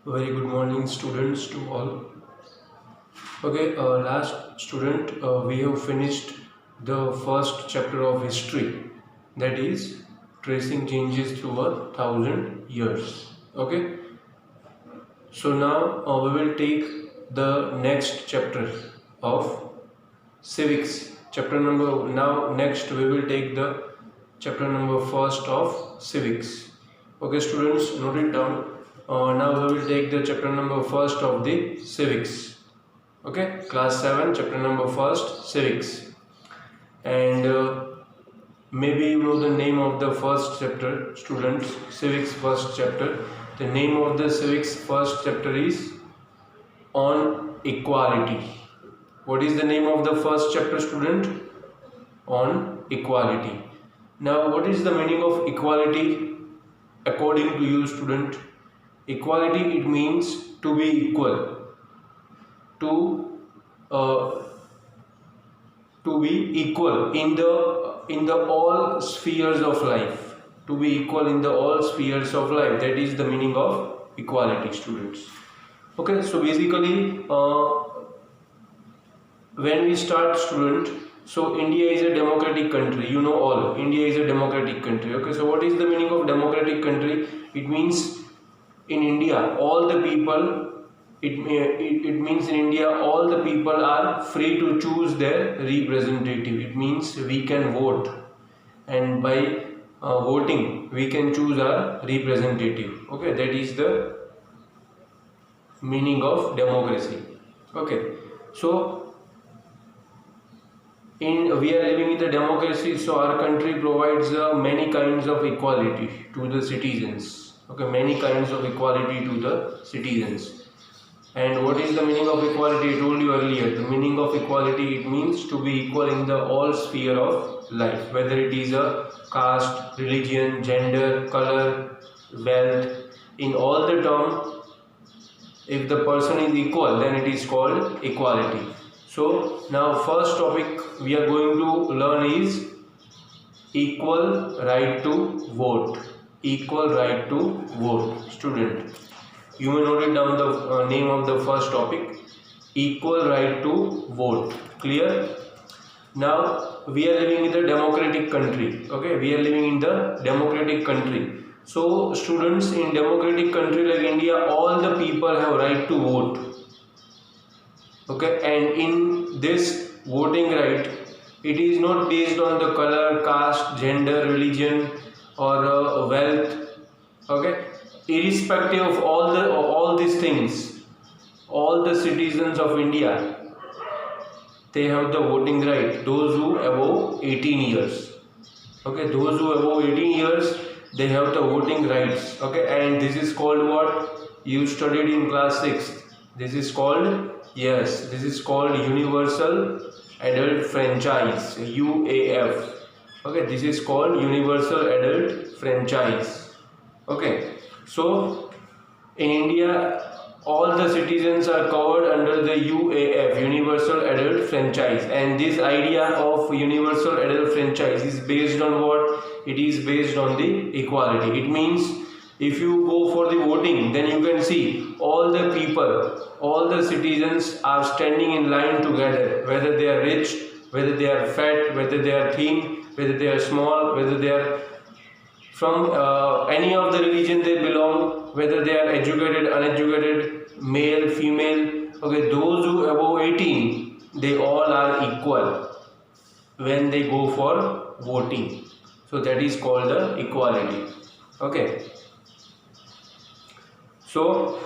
Very good morning, students, to all. Okay, last student, we have finished the first chapter of history, that is tracing changes through 1,000 years. Okay, so now we will take the next chapter of civics. Chapter number now next we will take the chapter number first of civics. Okay, students, note it down. Now we will take the chapter number first of the civics. Okay, class 7, chapter number first, civics. And maybe you know the name of the first chapter, students. Civics first chapter. The name of the civics first chapter is on equality. What is the name of the first chapter, student? On equality. Now, what is the meaning of equality according to you, student? Equality, it means to be equal, uh, to be equal in the all spheres of life. To be equal in the all spheres of life. That is the meaning of equality, students. Okay, so basically, when we start, student, so India is a democratic country. You know all. India is a democratic country. Okay, so what is the meaning of democratic country? It means in India, all the people. It means in India, all the people are free to choose their representative. It means we can vote, and by voting, we can choose our representative. Okay, that is the meaning of democracy. Okay, so we are living in the democracy, so our country provides many kinds of equality to the citizens. Okay, many kinds of equality to the citizens. And what is the meaning of equality? I told you earlier. The meaning of equality, it means to be equal in the all sphere of life, whether it is a caste, religion, gender, color, wealth. In all the term, if the person is equal, then it is called equality. So now first topic we are going to learn is equal right to vote. Equal right to vote, student. You may note it down the name of the first topic, equal right to vote. Clear? Now we are living in the democratic country. Okay, we are living in the democratic country. So students, in democratic country like India, all the people have right to vote. Okay, and in this voting right, it is not based on the color, caste, gender, religion, or wealth. Okay, irrespective of all these things, all the citizens of India, they have the voting right. Those who above 18 years. Okay, those who above 18 years, they have the voting rights. Okay, and this is called what? You studied in class 6. This is called, yes, this is called Universal Adult Franchise, UAF. Okay, this is called Universal Adult Franchise. Okay, so in India, all the citizens are covered under the UAF, Universal Adult Franchise, and this idea of Universal Adult Franchise is based on what? It is based on the equality. It means if you go for the voting, then you can see all the people, all the citizens are standing in line together, whether they are rich, whether they are fat, whether they are thin, whether they are small, whether they are from any of the religion they belong, whether they are educated, uneducated, male, female. Okay, those who above 18, they all are equal when they go for voting. So that is called the equality. Okay. So,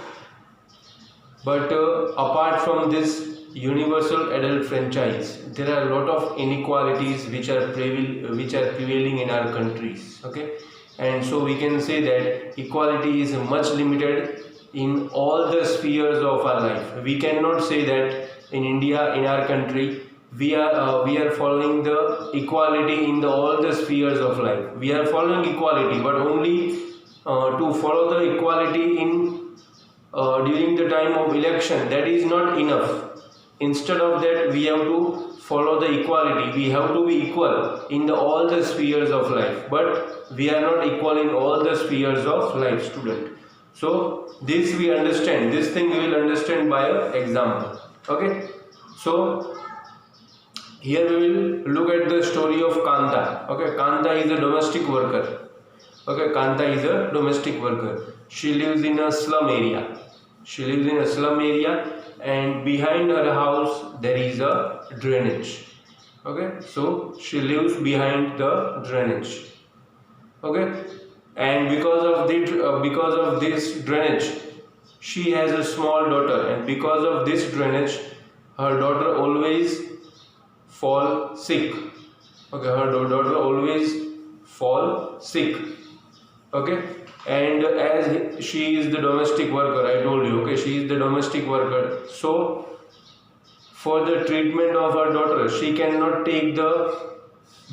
but apart from this universal adult franchise, there are a lot of inequalities which are prevailing in our countries. Okay, and so we can say that equality is much limited in all the spheres of our life. We cannot say that in India, in our country, we are following the equality in all the spheres of life. We are following equality, but only to follow the equality in during the time of election, that is not enough. Instead of that, we have to follow the equality. We have to be equal in all the spheres of life, but we are not equal in all the spheres of life, student. So this we understand, this thing we will understand by an example. Okay, so here we will look at the story of Kanta. Okay, Kanta is a domestic worker. Okay, Kanta is a domestic worker. She lives in a slum area. She lives in a slum area, and behind her house there is a drainage. Okay, so she lives behind the drainage. Okay, and because of this drainage, she has a small daughter, and because of this drainage, her daughter always fall sick. Okay, her daughter always fall sick. Okay, and as she is the domestic worker, I told you, okay, she is the domestic worker, so for the treatment of her daughter she cannot take the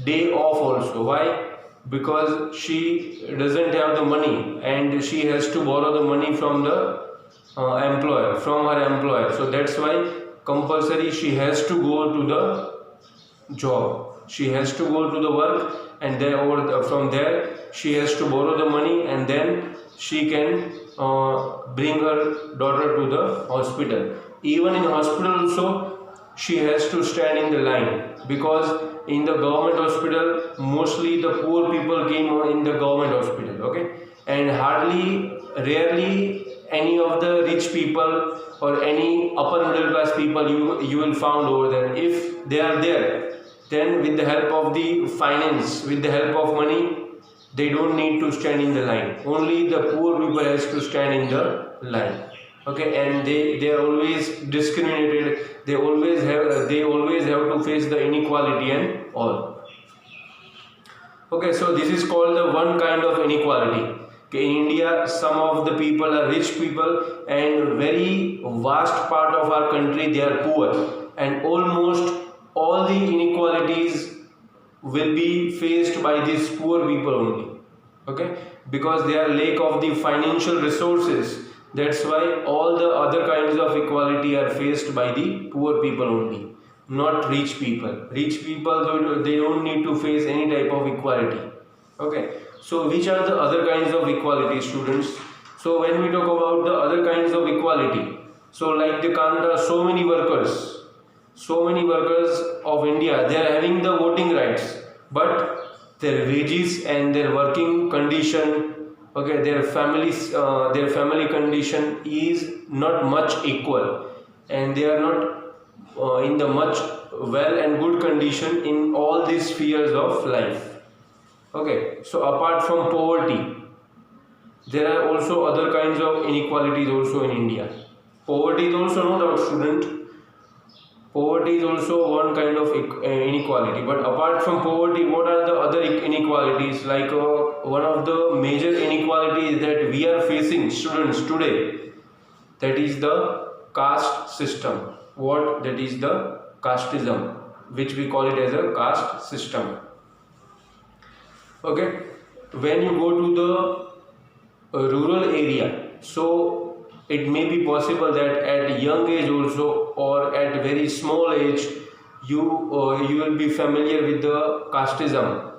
day off also. Why? Because she doesn't have the money and she has to borrow the money from the employer, from her employer. So that's why compulsory she has to go to the job, she has to go to the work, and there or from there she has to borrow the money, and then she can bring her daughter to the hospital. Even in hospital also she has to stand in the line, because in the government hospital mostly the poor people came in the government hospital. Okay, and rarely any of the rich people or any upper middle class people you will found over there. If they are there, then with the help of the finance, with the help of money, they don't need to stand in the line. Only the poor people has to stand in the line. Okay, and they are always discriminated. They always have to face the inequality and all. Okay, so this is called the one kind of inequality. Okay, in India, some of the people are rich people, and very vast part of our country they are poor, and almost all the inequalities will be faced by these poor people only. Okay, because they are lack of the financial resources. That's why all the other kinds of equality are faced by the poor people only, not rich people. Rich people, they don't need to face any type of equality. Okay, so which are the other kinds of equality, students? So when we talk about the other kinds of equality, so like the Kanta, so many workers of India, they are having the voting rights, but their wages and their working condition, okay, their family condition is not much equal, and they are not in the much well and good condition in all these spheres of life. Okay, so apart from poverty, there are also other kinds of inequalities also in India. Poverty is also not our student. Poverty is also one kind of inequality. But apart from poverty, what are the other inequalities? Like one of the major inequalities that we are facing, students, today, that is the caste system. What? That is the casteism, which we call it as a caste system. Okay, when you go to the rural area, so it may be possible that at young age also, or at very small age, you will be familiar with the casteism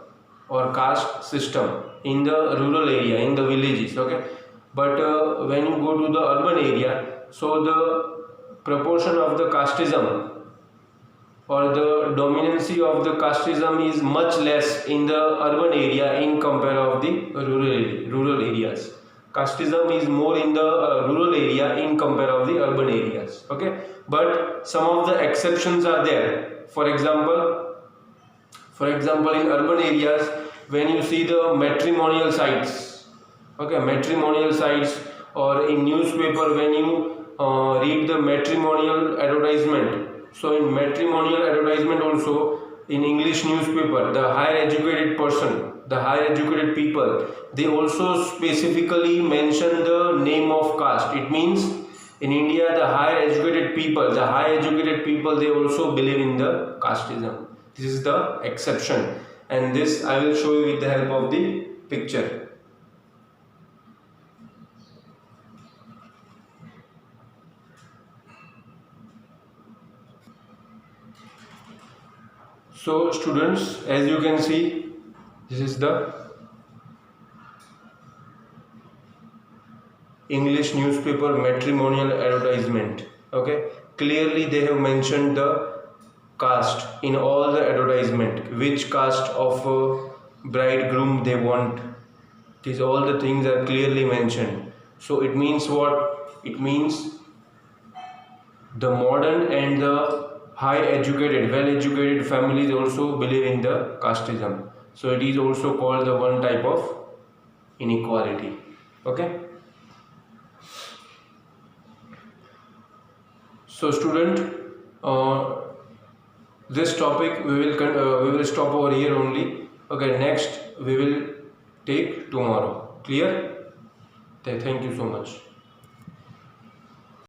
or caste system in the rural area, in the villages. Okay, but when you go to the urban area, so the proportion of the casteism or the dominancy of the casteism is much less in the urban area in compare of the rural areas. Casteism is more in the rural area in compare of the urban areas. Okay, but some of the exceptions are there. For example, in urban areas, when you see the matrimonial sites, okay, matrimonial sites, or in newspaper when you read the matrimonial advertisement. So in matrimonial advertisement also, in English newspaper, the higher educated person, the higher educated people, they also specifically mention the name of caste. It means in India, the higher educated people, they also believe in the casteism. This is the exception, and this I will show you with the help of the picture. So students, as you can see, this is the English newspaper matrimonial advertisement. Okay, clearly they have mentioned the caste in all the advertisement, which caste of bridegroom they want. These all the things are clearly mentioned. So it means what? It means the modern and the high educated, well educated families also believe in the casteism. So it is also called the one type of inequality. Okay. So student, this topic we will stop over here only. Okay. Next we will take tomorrow. Clear? Thank you so much.